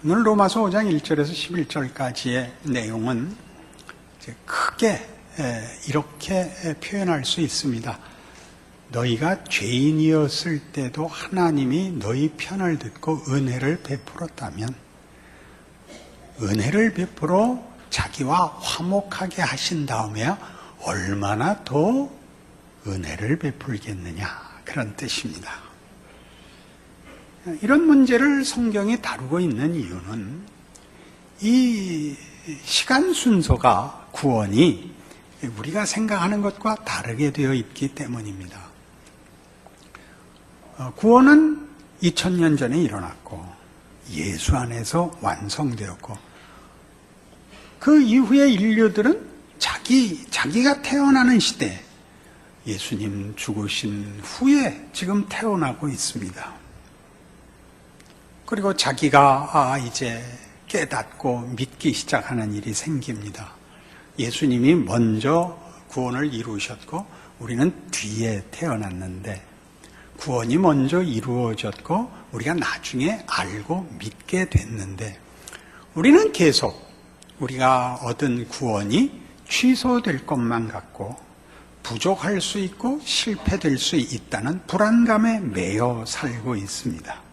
오늘 로마서 5장 1절에서 11절까지의 내용은 크게 이렇게 표현할 수 있습니다. 너희가 죄인이었을 때도 하나님이 너희 편을 듣고 은혜를 베풀었다면 은혜를 베풀어 자기와 화목하게 하신 다음에야 얼마나 더 은혜를 베풀겠느냐, 그런 뜻입니다. 이런 문제를 성경이 다루고 있는 이유는 이 시간 순서가, 구원이 우리가 생각하는 것과 다르게 되어 있기 때문입니다. 구원은 2000년 전에 일어났고 예수 안에서 완성되었고, 그 이후의 인류들은 자기가 태어나는 시대, 예수님 죽으신 후에 지금 태어나고 있습니다. 그리고 자기가 이제 깨닫고 믿기 시작하는 일이 생깁니다. 예수님이 먼저 구원을 이루셨고 우리는 뒤에 태어났는데, 구원이 먼저 이루어졌고 우리가 나중에 알고 믿게 됐는데, 우리는 계속 우리가 얻은 구원이 취소될 것만 같고 부족할 수 있고 실패될 수 있다는 불안감에 매여 살고 있습니다.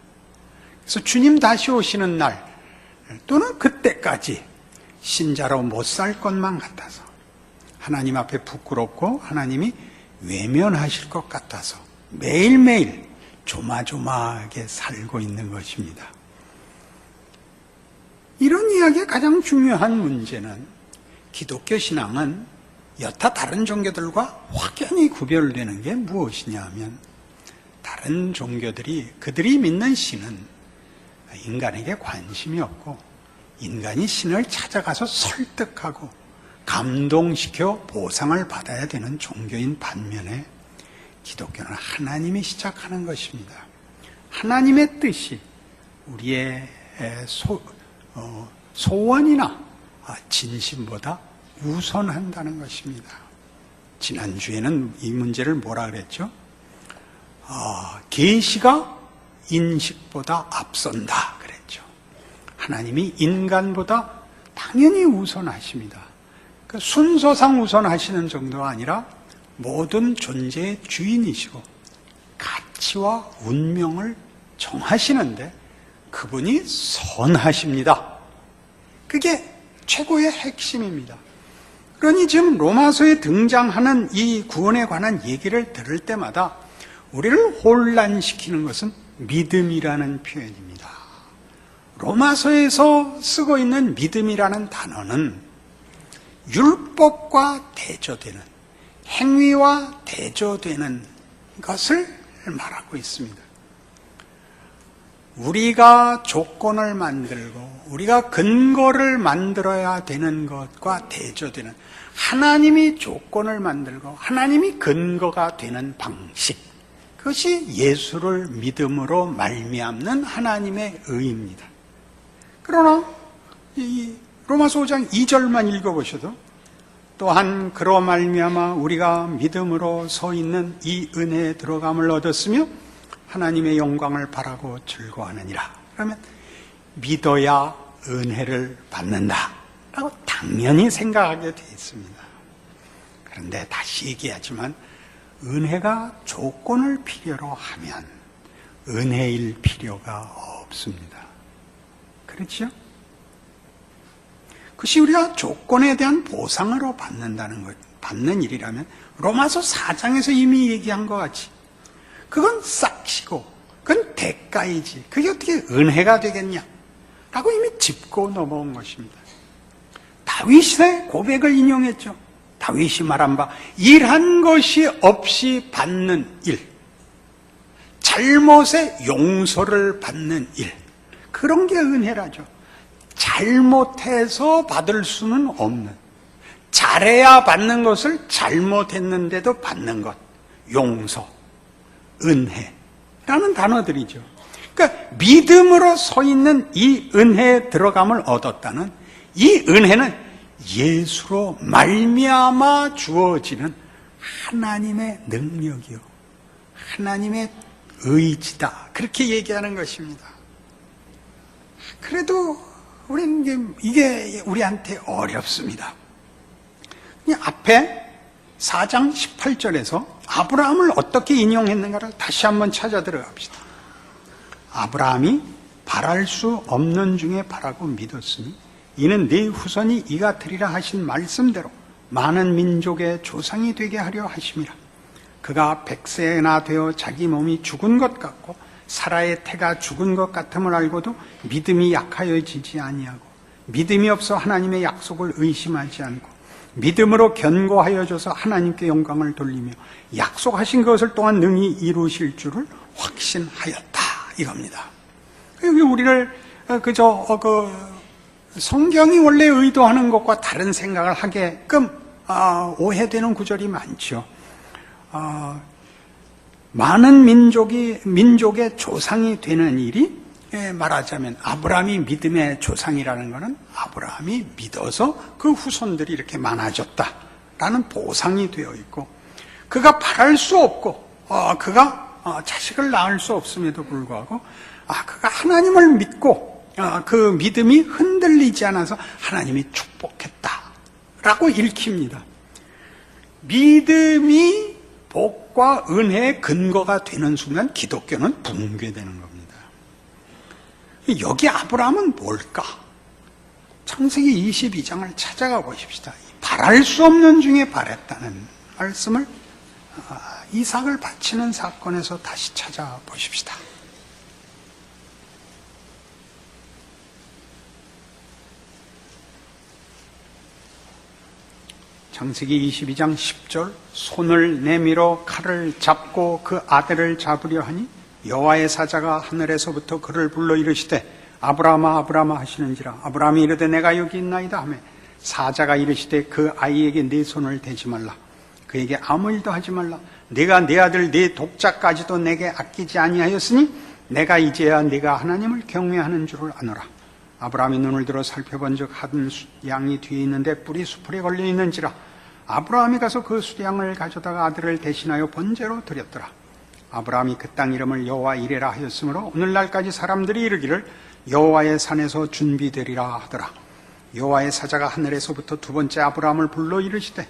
그래서 주님 다시 오시는 날 또는 그때까지 신자로 못 살 것만 같아서, 하나님 앞에 부끄럽고 하나님이 외면하실 것 같아서 매일매일 조마조마하게 살고 있는 것입니다. 이런 이야기의 가장 중요한 문제는, 기독교 신앙은 여타 다른 종교들과 확연히 구별되는 게 무엇이냐 하면, 다른 종교들이 그들이 믿는 신은 인간에게 관심이 없고 인간이 신을 찾아가서 설득하고 감동시켜 보상을 받아야 되는 종교인 반면에, 기독교는 하나님이 시작하는 것입니다. 하나님의 뜻이 우리의 소원이나 진심보다 우선한다는 것입니다. 지난주에는 이 문제를 뭐라 그랬죠? 계시가 인식보다 앞선다 그랬죠. 하나님이 인간보다 당연히 우선하십니다. 그 순서상 우선하시는 정도가 아니라 모든 존재의 주인이시고 가치와 운명을 정하시는데 그분이 선하십니다. 그게 최고의 핵심입니다. 그러니 지금 로마서에 등장하는 이 구원에 관한 얘기를 들을 때마다 우리를 혼란시키는 것은 믿음이라는 표현입니다. 로마서에서 쓰고 있는 믿음이라는 단어는 율법과 대조되는, 행위와 대조되는 것을 말하고 있습니다. 우리가 조건을 만들고 우리가 근거를 만들어야 되는 것과 대조되는, 하나님이 조건을 만들고 하나님이 근거가 되는 방식, 그것이 예수를 믿음으로 말미암는 하나님의 의입니다. 그러나 이 로마서 5장 2절만 읽어보셔도, 또한 그로 말미암아 우리가 믿음으로 서 있는 이 은혜에 들어감을 얻었으며 하나님의 영광을 바라고 즐거워하느니라. 그러면 믿어야 은혜를 받는다 라고 당연히 생각하게 되어 있습니다. 그런데 다시 얘기하지만, 은혜가 조건을 필요로 하면 은혜일 필요가 없습니다. 그렇죠? 그것이 우리가 조건에 대한 보상으로 받는 일이라면 로마서 4장에서 이미 얘기한 것 같이 그건 싹치고 그건 대가이지, 그게 어떻게 은혜가 되겠냐 라고 이미 짚고 넘어온 것입니다. 다윗의 고백을 인용했죠. 다윗이 말한 바, 일한 것이 없이 받는 일, 잘못의 용서를 받는 일, 그런 게 은혜라죠. 잘못해서 받을 수는 없는, 잘해야 받는 것을 잘못했는데도 받는 것, 용서, 은혜라는 단어들이죠. 그러니까 믿음으로 서 있는 이 은혜에 들어감을 얻었다는, 이 은혜는 예수로 말미암아 주어지는 하나님의 능력이요, 하나님의 의지다, 그렇게 얘기하는 것입니다. 그래도 우리는 이게 우리한테 어렵습니다. 그냥 앞에 4장 18절에서 아브라함을 어떻게 인용했는가를 다시 한번 찾아 들어갑시다. 아브라함이 바랄 수 없는 중에 바라고 믿었으니 이는 네 후손이 이가 되리라 하신 말씀대로 많은 민족의 조상이 되게 하려 하심이라. 그가 100세나 되어 자기 몸이 죽은 것 같고 사라의 태가 죽은 것 같음을 알고도 믿음이 약하여지지 아니하고 믿음이 없어 하나님의 약속을 의심하지 않고 믿음으로 견고하여져서 하나님께 영광을 돌리며 약속하신 것을 또한 능히 이루실 줄을 확신하였다, 이겁니다. 여기 우리를 성경이 원래 의도하는 것과 다른 생각을 하게끔 오해되는 구절이 많죠. 많은 민족의 조상이 되는 일이, 말하자면 아브라함이 믿음의 조상이라는 것은 아브라함이 믿어서 그 후손들이 이렇게 많아졌다라는 보상이 되어 있고, 그가 바랄 수 없고 그가 자식을 낳을 수 없음에도 불구하고 그가 하나님을 믿고 그 믿음이 흔들리지 않아서 하나님이 축복했다라고 읽힙니다. 믿음이 복과 은혜의 근거가 되는 순간 기독교는 붕괴되는 겁니다. 여기 아브라함은 뭘까? 창세기 22장을 찾아가 보십시다. 바랄 수 없는 중에 바랬다는 말씀을 이삭을 바치는 사건에서 다시 찾아보십시다. 창세기 22장 10절, 손을 내밀어 칼을 잡고 그 아들을 잡으려 하니 여호와의 사자가 하늘에서부터 그를 불러 이르시되 아브라함아 아브라함아 하시는지라. 아브라함이 이르되 내가 여기 있나이다 하매 사자가 이르시되 그 아이에게 네 손을 대지 말라. 그에게 아무 일도 하지 말라. 내가 내 아들 내 독자까지도 내게 아끼지 아니하였으니 내가 이제야 네가 하나님을 경외하는 줄을 아노라. 아브라함이 눈을 들어 살펴본 적 한 양이 뒤에 있는데 뿔이 수풀에 걸려 있는지라. 아브라함이 가서 그 수양을 가져다가 아들을 대신하여 번제로 드렸더라. 아브라함이 그 땅 이름을 여호와 이레라 하였으므로 오늘날까지 사람들이 이르기를 여호와의 산에서 준비되리라 하더라. 여호와의 사자가 하늘에서부터 두 번째 아브라함을 불러 이르시되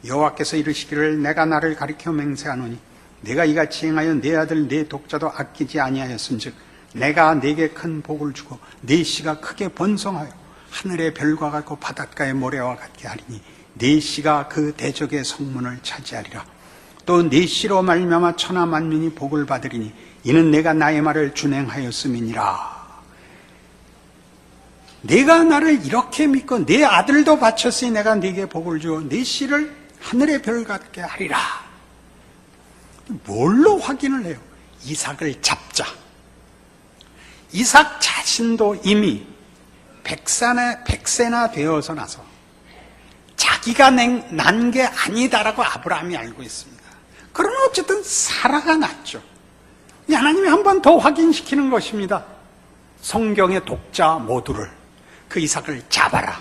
여호와께서 이르시기를 내가 나를 가리켜 맹세하노니 내가 이같이 행하여 내 아들 내 독자도 아끼지 아니하였은즉 내가 네게 큰 복을 주고 네 씨가 크게 번성하여 하늘의 별과 같고 바닷가의 모래와 같게 하리니 네 씨가 그 대적의 성문을 차지하리라. 또 네 씨로 말미암아 천하 만민이 복을 받으리니 이는 내가 나의 말을 준행하였음이니라. 내가 나를 이렇게 믿고 내 아들도 바쳤으니 내가 네게 복을 주어 네 씨를 하늘의 별 같게 하리라. 뭘로 확인을 해요? 이삭을 잡자. 이삭 자신도 이미 100세나 되어서 나서 자기가 난 게 아니다라고 아브라함이 알고 있습니다. 그러나 어쨌든 사라가 났죠. 하나님이 한 번 더 확인시키는 것입니다. 성경의 독자 모두를, 그 이삭을 잡아라.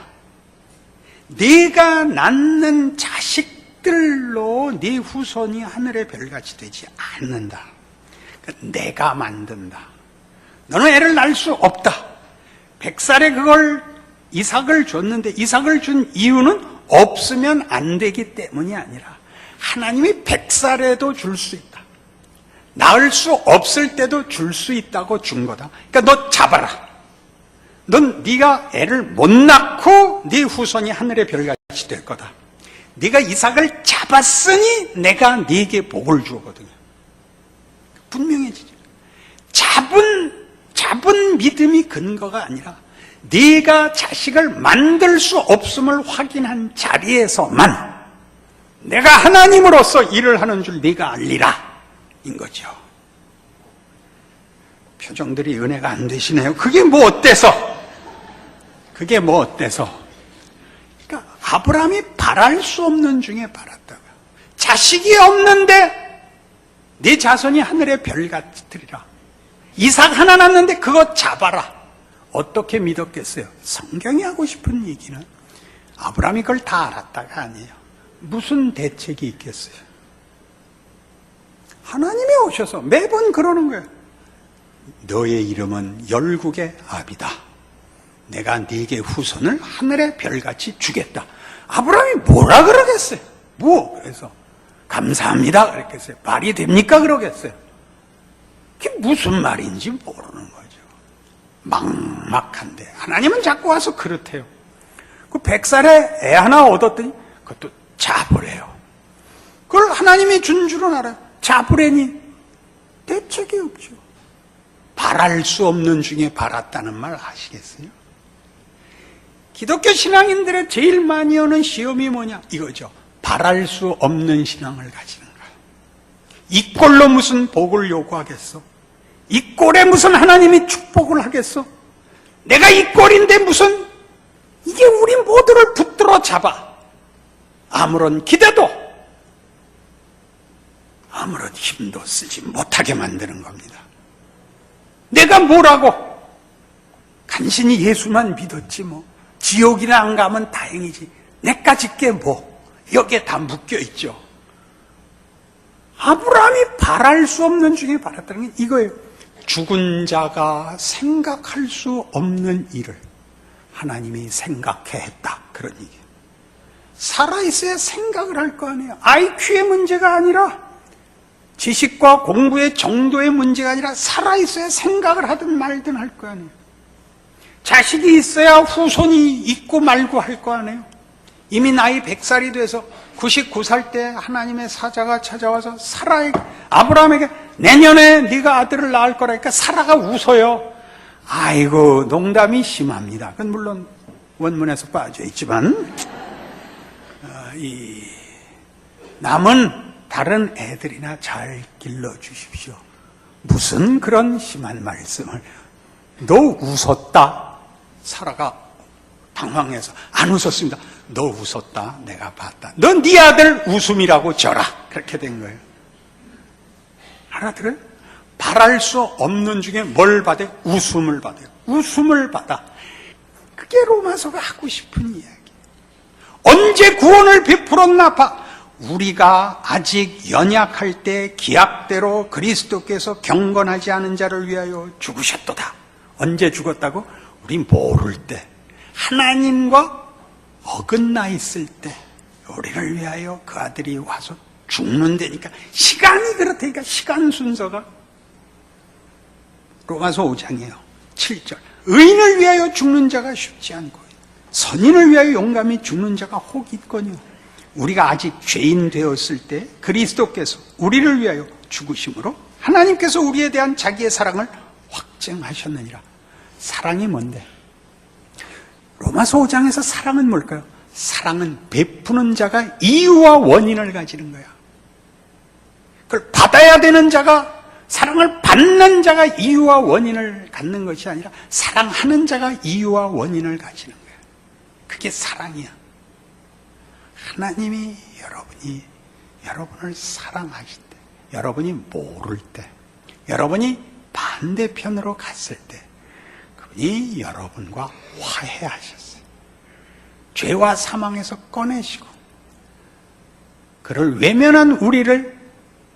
네가 낳는 자식들로 네 후손이 하늘의 별같이 되지 않는다. 내가 만든다. 너는 애를 낳을 수 없다. 100살에 그걸 이삭을 줬는데 이삭을 준 이유는 없으면 안 되기 때문이 아니라 하나님이 100살에도 줄 수 있다. 낳을 수 없을 때도 줄 수 있다고 준 거다. 그러니까 너 잡아라. 네가 애를 못 낳고 네 후손이 하늘의 별같이 될 거다. 네가 이삭을 잡았으니 내가 네게 복을 주거든요. 분명해지죠. 잡은 믿음이 근거가 아니라 네가 자식을 만들 수 없음을 확인한 자리에서만 내가 하나님으로서 일을 하는 줄 네가 알리라 인 거죠. 표정들이 은혜가 안 되시네요. 그게 뭐 어때서? 그러니까 아브라함이 바랄 수 없는 중에 바랐다고요. 자식이 없는데 네 자손이 하늘의 별 같으리라. 이삭 하나 낳는데 그거 잡아라. 어떻게 믿었겠어요? 성경이 하고 싶은 얘기는 아브라함이 그걸 다 알았다가 아니에요. 무슨 대책이 있겠어요? 하나님이 오셔서 매번 그러는 거예요. 너의 이름은 열국의 아비다. 내가 네게 후손을 하늘의 별같이 주겠다. 아브라함이 뭐라 그러겠어요? 그래서 감사합니다 그랬겠어요? 말이 됩니까 그러겠어요? 그게 무슨 말인지 모르는 거죠. 막막한데 하나님은 자꾸 와서 그렇대요. 그 100살에 애 하나 얻었더니 그것도 잡으래요. 그걸 하나님이 준 줄은 알아요. 잡으래니 대책이 없죠. 바랄 수 없는 중에 바랐다는 말 아시겠어요? 기독교 신앙인들의 제일 많이 오는 시험이 뭐냐? 이거죠. 바랄 수 없는 신앙을 가지는 거야. 이 꼴로 무슨 복을 요구하겠어? 이 꼴에 무슨 하나님이 축복을 하겠어? 내가 이 꼴인데 무슨 이게 우리 모두를 붙들어 잡아 아무런 기대도 아무런 힘도 쓰지 못하게 만드는 겁니다. 내가 뭐라고? 간신히 예수만 믿었지 뭐. 지옥이나 안 가면 다행이지. 내까짓 게 뭐. 여기에 다 묶여있죠. 아브라함이 바랄 수 없는 중에 바랐다는 게 이거예요. 죽은 자가 생각할 수 없는 일을 하나님이 생각해 했다. 그런 얘기예요. 살아있어야 생각을 할 거 아니에요. IQ의 문제가 아니라 지식과 공부의 정도의 문제가 아니라 살아있어야 생각을 하든 말든 할 거 아니에요. 자식이 있어야 후손이 있고 말고 할 거 아니에요. 이미 나이 100살이 돼서 99살 때 하나님의 사자가 찾아와서 아브라함에게 내년에 네가 아들을 낳을 거라니까 사라가 웃어요. 아이고 농담이 심합니다. 그건 물론 원문에서 빠져 있지만 이 남은 다른 애들이나 잘 길러주십시오. 무슨 그런 심한 말씀을. 너 웃었다. 사라가 당황해서 안 웃었습니다. 너 웃었다. 내가 봤다. 넌 네 아들 웃음이라고 져라. 그렇게 된 거예요. 알아들어요? 바랄 수 없는 중에 뭘 받아요? 웃음을 받아요. 웃음을 받아. 그게 로마서가 하고 싶은 이야기. 언제 구원을 베풀었나 봐. 우리가 아직 연약할 때 기약대로 그리스도께서 경건하지 않은 자를 위하여 죽으셨도다. 언제 죽었다고? 우리 모를 때, 하나님과 어긋나 있을 때 우리를 위하여 그 아들이 와서 죽는다니까. 시간이 그렇다니까. 시간 순서가 로마서 5장이에요 7절. 의인을 위하여 죽는 자가 쉽지 않고 선인을 위하여 용감히 죽는 자가 혹 있거니와. 우리가 아직 죄인 되었을 때 그리스도께서 우리를 위하여 죽으심으로 하나님께서 우리에 대한 자기의 사랑을 확증하셨느니라. 사랑이 뭔데? 로마서 5장에서 사랑은 뭘까요? 사랑은 베푸는 자가 이유와 원인을 가지는 거야. 그걸 받아야 되는 자가, 사랑을 받는 자가 이유와 원인을 갖는 것이 아니라 사랑하는 자가 이유와 원인을 가지는 거야. 그게 사랑이야. 하나님이 여러분을 사랑하실 때, 여러분이 모를 때, 여러분이 반대편으로 갔을 때 그분이 여러분과 화해하셨어요. 죄와 사망에서 꺼내시고 그를 외면한 우리를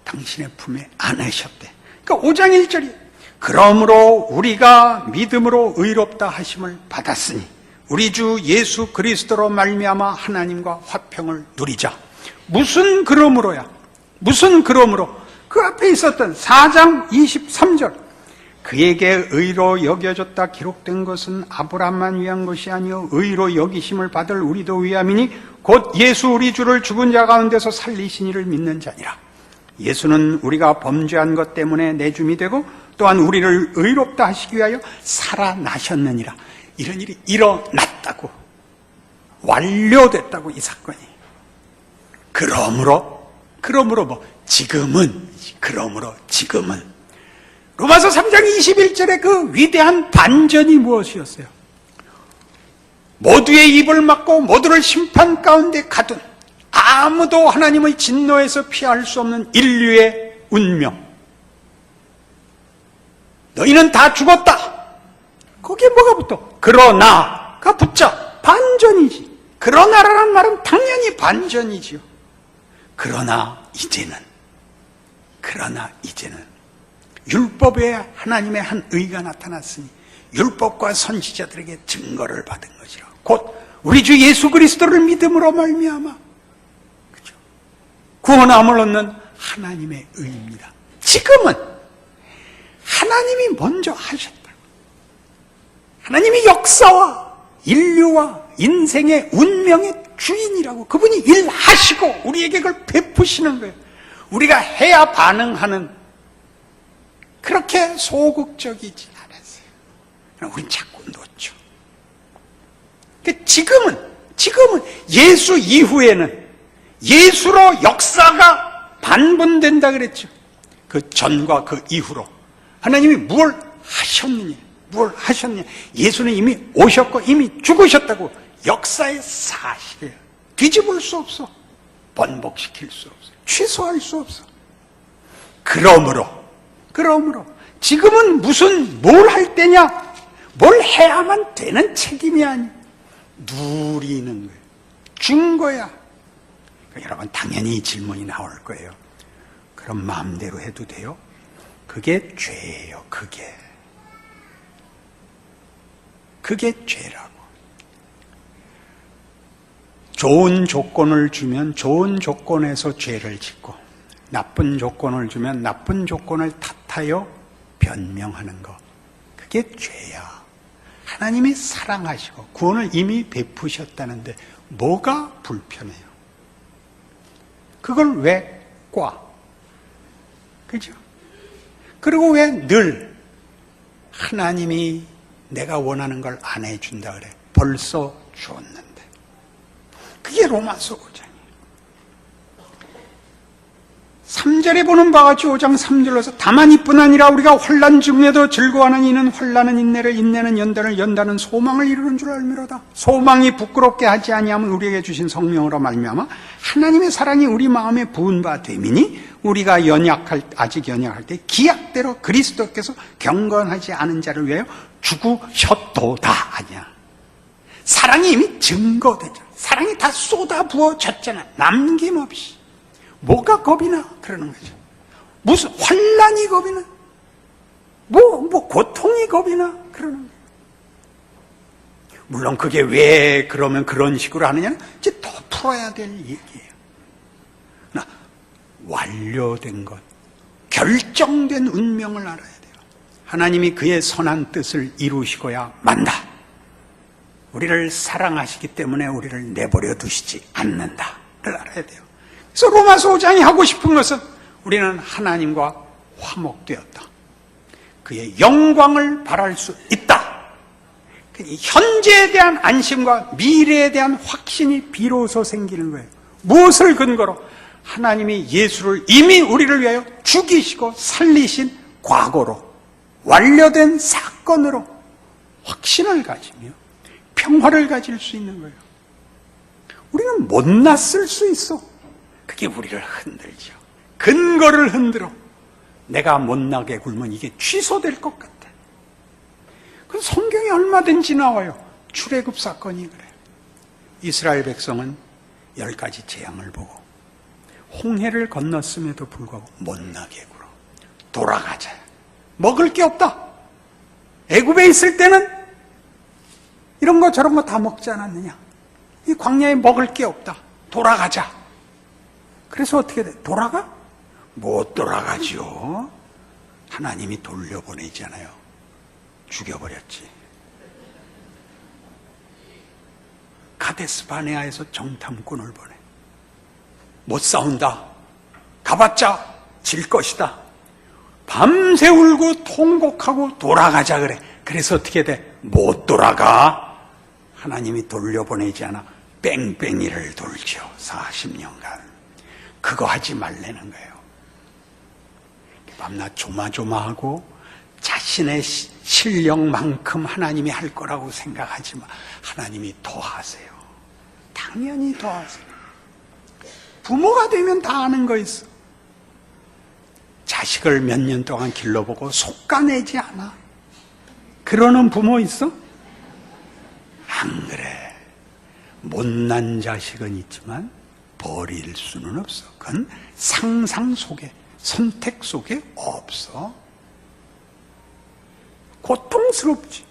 당신의 품에 안으셨대. 그러니까 5장 1절이 그러므로 우리가 믿음으로 의롭다 하심을 받았으니 우리 주 예수 그리스도로 말미암아 하나님과 화평을 누리자. 무슨 그러므로야? 무슨 그러므로? 그 앞에 있었던 4장 23절 그에게 의로 여겨졌다 기록된 것은 아브라함만 위한 것이 아니요 의로 여기심을 받을 우리도 위함이니 곧 예수 우리 주를 죽은 자 가운데서 살리신 이를 믿는 자니라. 예수는 우리가 범죄한 것 때문에 내줌이 되고 또한 우리를 의롭다 하시기 위하여 살아나셨느니라. 이런 일이 일어났다고, 완료됐다고, 이 사건이. 그러므로 뭐 지금은 로마서 3장 21절에 그 위대한 반전이 무엇이었어요? 모두의 입을 막고 모두를 심판 가운데 가둔 아무도 하나님의 진노에서 피할 수 없는 인류의 운명. 너희는 다 죽었다. 거기에 뭐가 붙어? 그러나가 붙자. 반전이지. 그러나라는 말은 당연히 반전이지요. 그러나 이제는 율법에 하나님의 한 의가 나타났으니 율법과 선지자들에게 증거를 받은 것이라. 곧 우리 주 예수 그리스도를 믿음으로 말미암아 그죠? 구원함을 얻는 하나님의 의입니다. 지금은 하나님이 먼저 하셨다. 하나님이 역사와 인류와 인생의 운명의 주인이라고. 그분이 일하시고 우리에게 그걸 베푸시는 거예요. 우리가 해야 반응하는, 그렇게 소극적이지 않았어요. 우린 자꾸 놓죠. 지금은 예수 이후에는 예수로 역사가 반분된다 그랬죠. 그 전과 그 이후로 하나님이 뭘 하셨느냐. 예수는 이미 오셨고 이미 죽으셨다고. 역사의 사실이에요. 뒤집을 수 없어. 번복시킬 수 없어. 취소할 수 없어. 그러므로 지금은 뭘 할 때냐? 뭘 해야만 되는 책임이 아니야. 누리는 거예요. 준 거야. 그러니까 여러분 당연히 질문이 나올 거예요. 그럼 마음대로 해도 돼요? 그게 죄예요. 그게 죄라고. 좋은 조건을 주면 좋은 조건에서 죄를 짓고, 나쁜 조건을 주면 나쁜 조건을 탓하여 변명하는 거, 그게 죄야. 하나님이 사랑하시고 구원을 이미 베푸셨다는데 뭐가 불편해요? 그걸 왜 꽈? 그죠? 그리고 왜 늘 하나님이 내가 원하는 걸 안 해준다 그래? 벌써 줬는데. 그게 로마서 5장이에요. 3절에 보는 바와 같이 5장 3절로서 다만 이뿐 아니라 우리가 환난 중에도 즐거워하는 이는 환난은 인내를, 인내는 연단을, 연단은 소망을 이루는 줄 알미로다. 소망이 부끄럽게 하지 아니하면 우리에게 주신 성령으로 말미암아 하나님의 사랑이 우리 마음에 부은 바 됨이니 우리가 아직 연약할 때 기약대로 그리스도께서 경건하지 않은 자를 위하여 죽으셨도다. 아니야. 사랑이 이미 증거되잖아. 사랑이 다 쏟아 부어졌잖아. 남김없이. 뭐가 겁이 나? 그러는 거죠. 무슨 환난이 겁이 나? 뭐 고통이 겁이 나? 그러는 거예요. 물론 그게 왜 그러면 그런 식으로 하느냐는 이제 더 풀어야 될 얘기예요. 나 완료된 것, 결정된 운명을 알아야 돼요. 하나님이 그의 선한 뜻을 이루시고야 만다. 우리를 사랑하시기 때문에 우리를 내버려 두시지 않는다를 알아야 돼요. 그래서 로마서 5장이 하고 싶은 것은 우리는 하나님과 화목되었다. 그의 영광을 바랄 수 있다. 현재에 대한 안심과 미래에 대한 확신이 비로소 생기는 거예요. 무엇을 근거로? 하나님이 예수를 이미 우리를 위하여 죽이시고 살리신 과거로, 완료된 사건으로 확신을 가지며 평화를 가질 수 있는 거예요. 우리는 못났을 수 있어. 그게 우리를 흔들죠. 근거를 흔들어. 내가 못나게 굴면 이게 취소될 것 같아. 그 성경에 얼마든지 나와요. 출애굽 사건이 그래요. 이스라엘 백성은 10가지 재앙을 보고 홍해를 건넜음에도 불구하고 못나게 굴어. 돌아가자. 먹을 게 없다. 애굽에 있을 때는 이런 거 저런 거 다 먹지 않았느냐. 이 광야에 먹을 게 없다. 돌아가자. 그래서 어떻게 돼? 돌아가? 못 돌아가죠. 하나님이 돌려보내잖아요. 죽여버렸지. 가데스 바네아에서 정탐꾼을 보내. 못 싸운다. 가봤자 질 것이다. 밤새 울고 통곡하고 돌아가자 그래. 그래서 어떻게 돼? 못 돌아가. 하나님이 돌려보내지 않아 뺑뺑이를 돌죠. 40년간. 그거 하지 말라는 거예요. 밤낮 조마조마하고 자신의 실력만큼 하나님이 할 거라고 생각하지만 하나님이 더 하세요. 당연히 더 하세요. 부모가 되면 다 아는 거 있어. 자식을 몇 년 동안 길러보고 속가내지 않아. 그러는 부모 있어? 안 그래. 못난 자식은 있지만 버릴 수는 없어. 그건 상상 속에, 선택 속에 없어. 고통스럽지.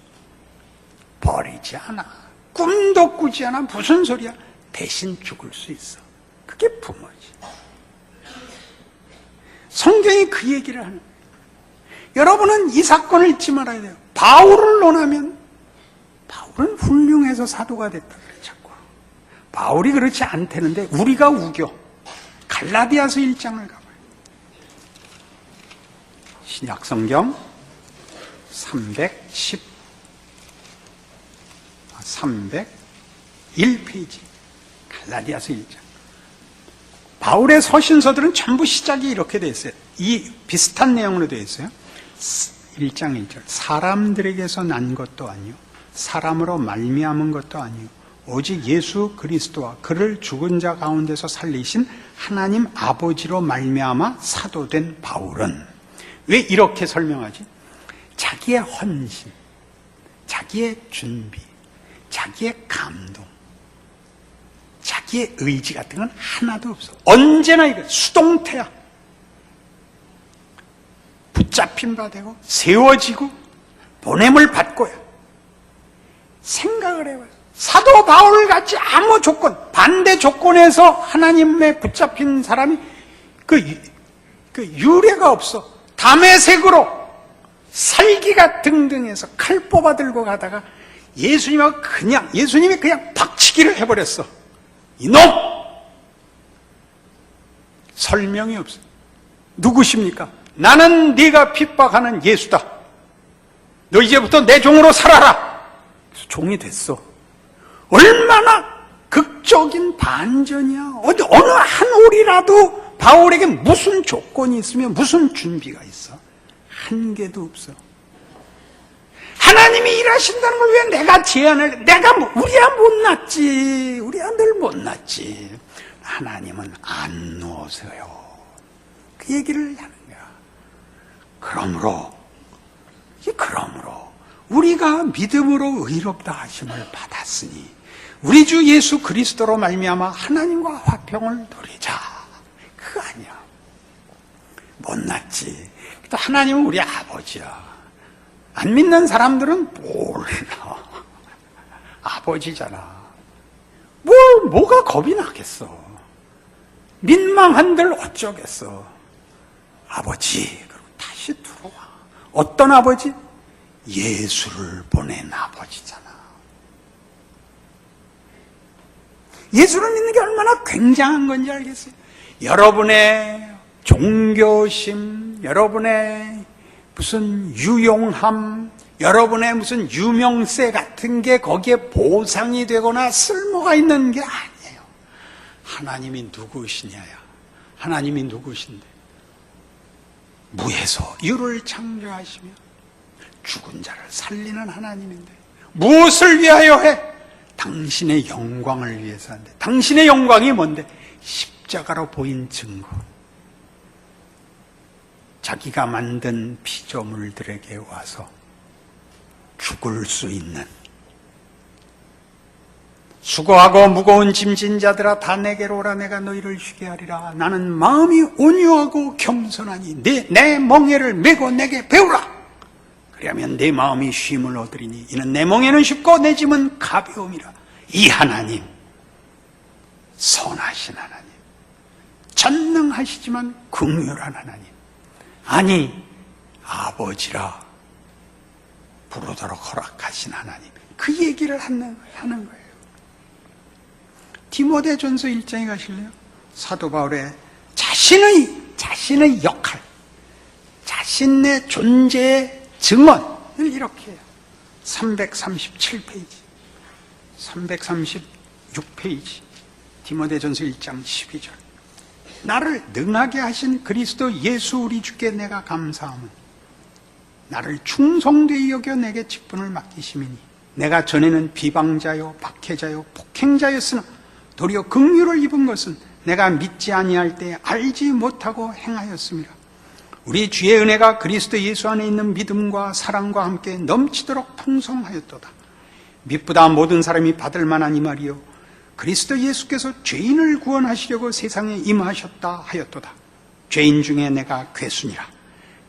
생각지 않아. 꿈도 꾸지 않아. 무슨 소리야? 대신 죽을 수 있어. 그게 부모지. 성경이 그 얘기를 하는 거예요. 여러분은 이 사건을 잊지 말아야 돼요. 바울을 논하면 바울은 훌륭해서 사도가 됐다 그래 자꾸. 바울이 그렇지 않다는데 우리가 우겨. 갈라디아서 1장을 가봐요. 신약성경 301페이지 갈라디아서 1장. 바울의 서신서들은 전부 시작이 이렇게 되어 있어요. 이 비슷한 내용으로 되어 있어요. 1장 1절. 사람들에게서 난 것도 아니요 사람으로 말미암은 것도 아니요 오직 예수 그리스도와 그를 죽은 자 가운데서 살리신 하나님 아버지로 말미암아 사도된 바울은. 왜 이렇게 설명하지? 자기의 헌신, 자기의 준비, 자기의 감동, 자기의 의지 같은 건 하나도 없어. 언제나 이거 수동태야. 붙잡힌 바 되고 세워지고 보냄을 받고야. 생각을 해봐요. 사도 바울 같이 아무 조건, 반대 조건에서 하나님에 붙잡힌 사람이 그 유례가 없어. 담에색으로 살기가 등등해서 칼 뽑아 들고 가다가 예수님이 그냥 박치기를 해버렸어. 이놈! 설명이 없어. 누구십니까? 나는 네가 핍박하는 예수다. 너 이제부터 내 종으로 살아라. 그래서 종이 됐어. 얼마나 극적인 반전이야. 어느 한 올이라도 바울에게 무슨 조건이 있으면 무슨 준비가 있어? 한 개도 없어. 하나님이 일하신다는 걸 왜 내가 제안을, 우리야 못났지. 우리야 늘 못났지. 하나님은 안 놓으세요. 그 얘기를 하는 거야. 그러므로 우리가 믿음으로 의롭다 하심을 받았으니 우리 주 예수 그리스도로 말미암아 하나님과 화평을 누리자. 그거 아니야. 못났지. 또 하나님은 우리 아버지야. 안 믿는 사람들은 몰라. 아버지잖아. 뭐가 겁이 나겠어. 민망한들 어쩌겠어. 아버지. 그리고 다시 들어와. 어떤 아버지? 예수를 보낸 아버지잖아. 예수를 믿는 게 얼마나 굉장한 건지 알겠어요? 여러분의 종교심, 여러분의 무슨 유용함, 여러분의 무슨 유명세 같은 게 거기에 보상이 되거나 쓸모가 있는 게 아니에요. 하나님이 누구시냐야. 하나님이 누구신데? 무에서 유를 창조하시며 죽은 자를 살리는 하나님인데 무엇을 위하여 해? 당신의 영광을 위해서 한대. 당신의 영광이 뭔데? 십자가로 보인 증거. 자기가 만든 피조물들에게 와서 죽을 수 있는, 수고하고 무거운 짐진 자들아 다 내게로 오라. 내가 너희를 쉬게 하리라. 나는 마음이 온유하고 겸손하니 내 멍에를 메고 내게 배우라. 그러면 내 마음이 쉼을 얻으리니 이는 내 멍에는 쉽고 내 짐은 가벼움이라. 이 하나님, 선하신 하나님, 전능하시지만 긍휼한 하나님, 아니 아버지라 부르도록 허락하신 하나님, 그 얘기를 하는 거예요. 디모데전서 1장에 가실래요? 사도 바울의 자신의 역할, 자신의 존재의 증언을 이렇게 해요. 337페이지, 336페이지, 디모데전서 1장 12절. 나를 능하게 하신 그리스도 예수 우리 주께 내가 감사함은 나를 충성되이 여겨 내게 직분을 맡기심이니 내가 전에는 비방자요 박해자요 폭행자였으나 도리어 긍휼을 입은 것은 내가 믿지 아니할 때 알지 못하고 행하였습니다. 우리 주의 은혜가 그리스도 예수 안에 있는 믿음과 사랑과 함께 넘치도록 풍성하였도다. 믿보다 모든 사람이 받을 만한 이 말이요 그리스도 예수께서 죄인을 구원하시려고 세상에 임하셨다 하였도다. 죄인 중에 내가 괴순이라.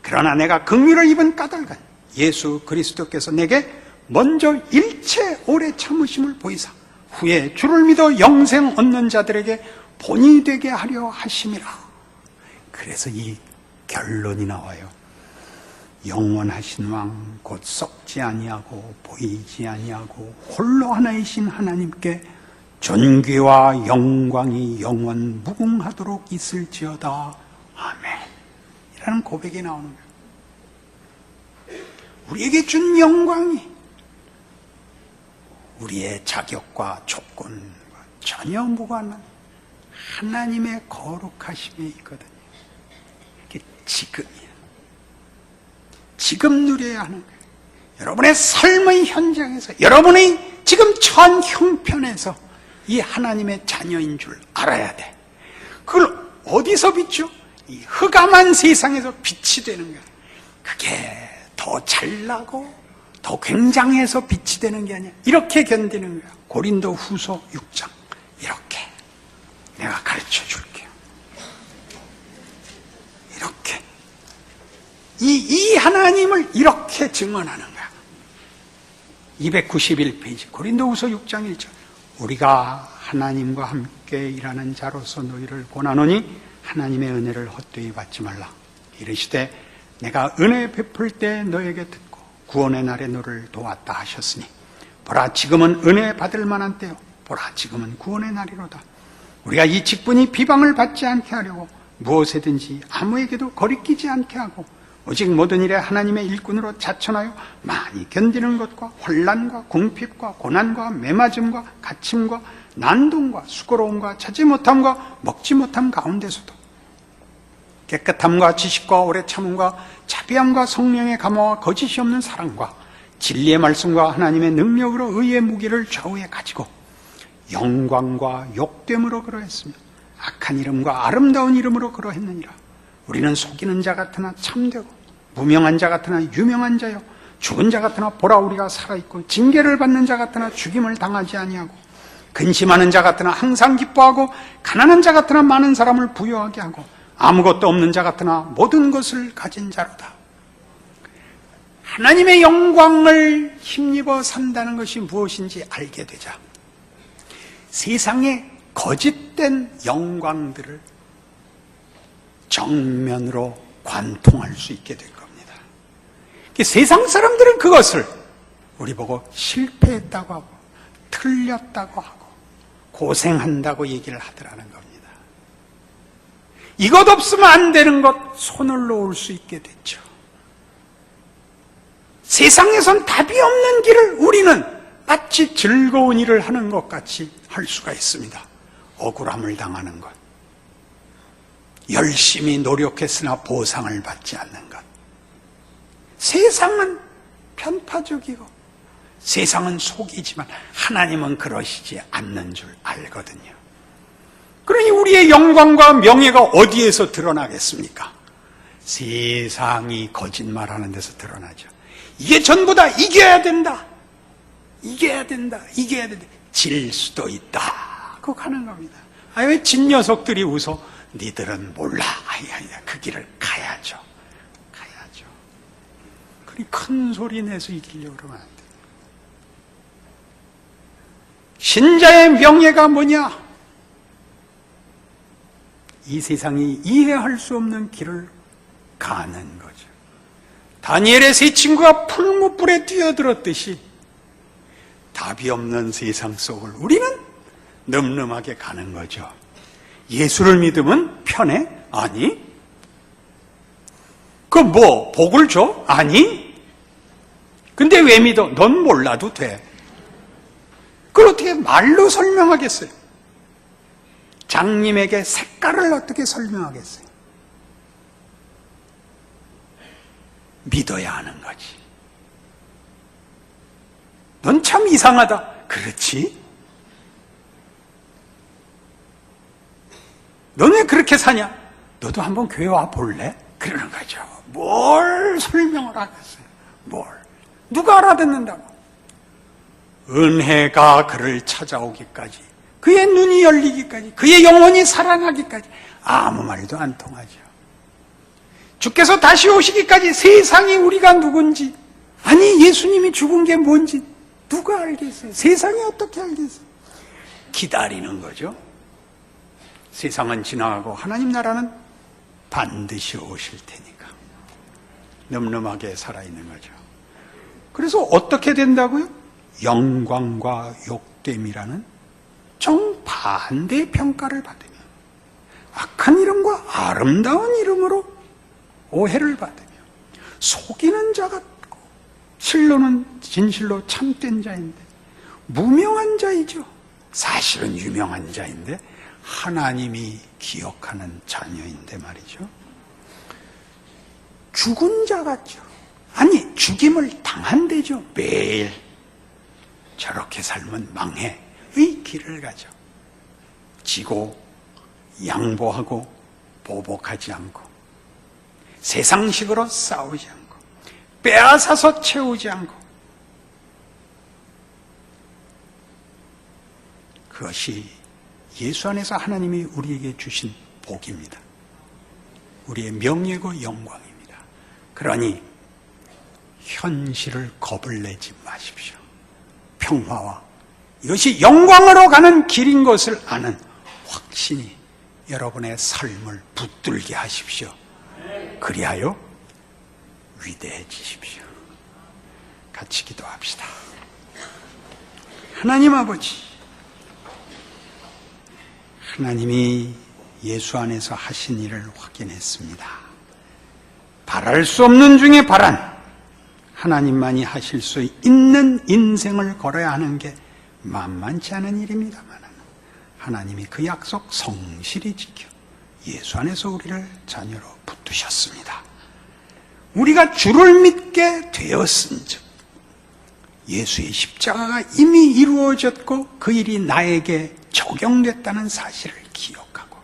그러나 내가 긍휼을 입은 까닭은 예수 그리스도께서 내게 먼저 일체 오래 참으심을 보이사 후에 주를 믿어 영생 얻는 자들에게 본이 되게 하려 하심이라. 그래서 이 결론이 나와요. 영원하신 왕 곧 썩지 아니하고 보이지 아니하고 홀로 하나이신 하나님께 존귀와 영광이 영원 무궁하도록 있을지어다. 아멘. 이라는 고백이 나오는 거예요. 우리에게 준 영광이 우리의 자격과 조건과 전혀 무관한 하나님의 거룩하심에 있거든요. 이게 지금이에요. 지금 누려야 하는 거예요. 여러분의 삶의 현장에서, 여러분의 지금 처한 형편에서 이 하나님의 자녀인 줄 알아야 돼. 그걸 어디서 비추? 이 흑암한 세상에서 빛이 되는 거예요. 그게 더 잘나고 더 굉장해서 빛이 되는 게 아니야. 이렇게 견디는 거야. 고린도 후서 6장. 이렇게 내가 가르쳐 줄게요. 이렇게 이 하나님을 이렇게 증언하는 거야. 291페이지 고린도 후서 6장 1절. 우리가 하나님과 함께 일하는 자로서 너희를 권하노니 하나님의 은혜를 헛되이 받지 말라. 이르시되 내가 은혜 베풀 때 너에게 듣고 구원의 날에 너를 도왔다 하셨으니 보라 지금은 은혜 받을 만한 때요 보라 지금은 구원의 날이로다. 우리가 이 직분이 비방을 받지 않게 하려고 무엇에든지 아무에게도 거리끼지 않게 하고 오직 모든 일에 하나님의 일꾼으로 자천하여 많이 견디는 것과 혼란과 궁핍과 고난과 매맞음과 갇힘과 난동과 수고로움과 찾지 못함과 먹지 못함 가운데서도 깨끗함과 지식과 오래 참음과 자비함과 성령의 감화와 거짓이 없는 사랑과 진리의 말씀과 하나님의 능력으로 의의 무기를 좌우에 가지고 영광과 욕됨으로 그러했으며 악한 이름과 아름다운 이름으로 그러했느니라. 우리는 속이는 자 같으나 참되고 무명한 자 같으나 유명한 자요 죽은 자 같으나 보라 우리가 살아있고 징계를 받는 자 같으나 죽임을 당하지 아니하고 근심하는 자 같으나 항상 기뻐하고 가난한 자 같으나 많은 사람을 부유하게 하고 아무것도 없는 자 같으나 모든 것을 가진 자로다. 하나님의 영광을 힘입어 산다는 것이 무엇인지 알게 되자 세상의 거짓된 영광들을 정면으로 관통할 수 있게 될 겁니다. 세상 사람들은 그것을 우리 보고 실패했다고 하고 틀렸다고 하고 고생한다고 얘기를 하더라는 겁니다. 이것 없으면 안 되는 것 손을 놓을 수 있게 됐죠. 세상에선 답이 없는 길을 우리는 마치 즐거운 일을 하는 것 같이 할 수가 있습니다. 억울함을 당하는 것, 열심히 노력했으나 보상을 받지 않는 것. 세상은 편파적이고 세상은 속이지만 하나님은 그러시지 않는 줄 알거든요. 그러니 우리의 영광과 명예가 어디에서 드러나겠습니까? 세상이 거짓말하는 데서 드러나죠. 이게 전부 다 이겨야 된다. 이겨야 된다. 이겨야 된다. 질 수도 있다. 그 가는 겁니다. 왜 진 녀석들이 웃어? 니들은 몰라. 아니야. 그 길을 가야죠. 가야죠. 그리 큰 소리 내서 이기려고 그러면 안 돼. 신자의 명예가 뭐냐? 이 세상이 이해할 수 없는 길을 가는 거죠. 다니엘의 세 친구가 풀무불에 뛰어들었듯이 답이 없는 세상 속을 우리는 늠름하게 가는 거죠. 예수를 믿으면 편해? 아니. 그 뭐 복을 줘? 아니. 근데 왜 믿어? 넌 몰라도 돼. 그걸 어떻게 말로 설명하겠어요? 장님에게 색깔을 어떻게 설명하겠어요? 믿어야 하는 거지. 넌 참 이상하다. 그렇지? 넌 왜 그렇게 사냐? 너도 한번 교회 와 볼래? 그러는 거죠. 뭘 설명을 하겠어요? 뭘? 누가 알아듣는다고? 은혜가 그를 찾아오기까지, 그의 눈이 열리기까지, 그의 영혼이 살아나기까지 아무 말도 안 통하죠. 주께서 다시 오시기까지 세상이 우리가 누군지, 아니, 예수님이 죽은 게 뭔지 누가 알겠어요? 세상이 어떻게 알겠어요? 기다리는 거죠. 세상은 지나가고 하나님 나라는 반드시 오실 테니까 늠름하게 살아있는 거죠. 그래서 어떻게 된다고요? 영광과 욕됨이라는 정반대의 평가를 받으며 악한 이름과 아름다운 이름으로 오해를 받으며 속이는 자 같고 실로는 진실로 참된 자인데 무명한 자이죠. 사실은 유명한 자인데 하나님이 기억하는 자녀인데 말이죠. 죽은 자 같죠. 아니, 죽임을 당한대죠. 매일 저렇게 살면 망해의 길을 가죠. 지고 양보하고 보복하지 않고 세상식으로 싸우지 않고 빼앗아서 채우지 않고 그것이 예수 안에서 하나님이 우리에게 주신 복입니다. 우리의 명예고 영광입니다. 그러니 현실을 겁을 내지 마십시오. 평화와 이것이 영광으로 가는 길인 것을 아는 확신이 여러분의 삶을 붙들게 하십시오. 그리하여 위대해지십시오. 같이 기도합시다. 하나님 아버지, 하나님이 예수 안에서 하신 일을 확인했습니다. 바랄 수 없는 중에 바란 하나님만이 하실 수 있는 인생을 걸어야 하는 게 만만치 않은 일입니다만 하나님이 그 약속 성실히 지켜 예수 안에서 우리를 자녀로 붙드셨습니다. 우리가 주를 믿게 되었은즉 예수의 십자가가 이미 이루어졌고 그 일이 나에게 적용됐다는 사실을 기억하고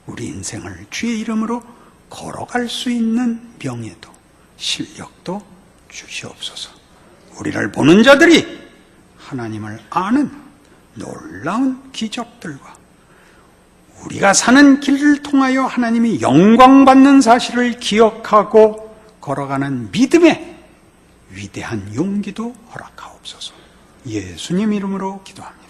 우리 인생을 주의 이름으로 걸어갈 수 있는 명예도 실력도 주시옵소서. 우리를 보는 자들이 하나님을 아는 놀라운 기적들과 우리가 사는 길을 통하여 하나님이 영광받는 사실을 기억하고 걸어가는 믿음의 위대한 용기도 허락하옵소서. 예수님 이름으로 기도합니다.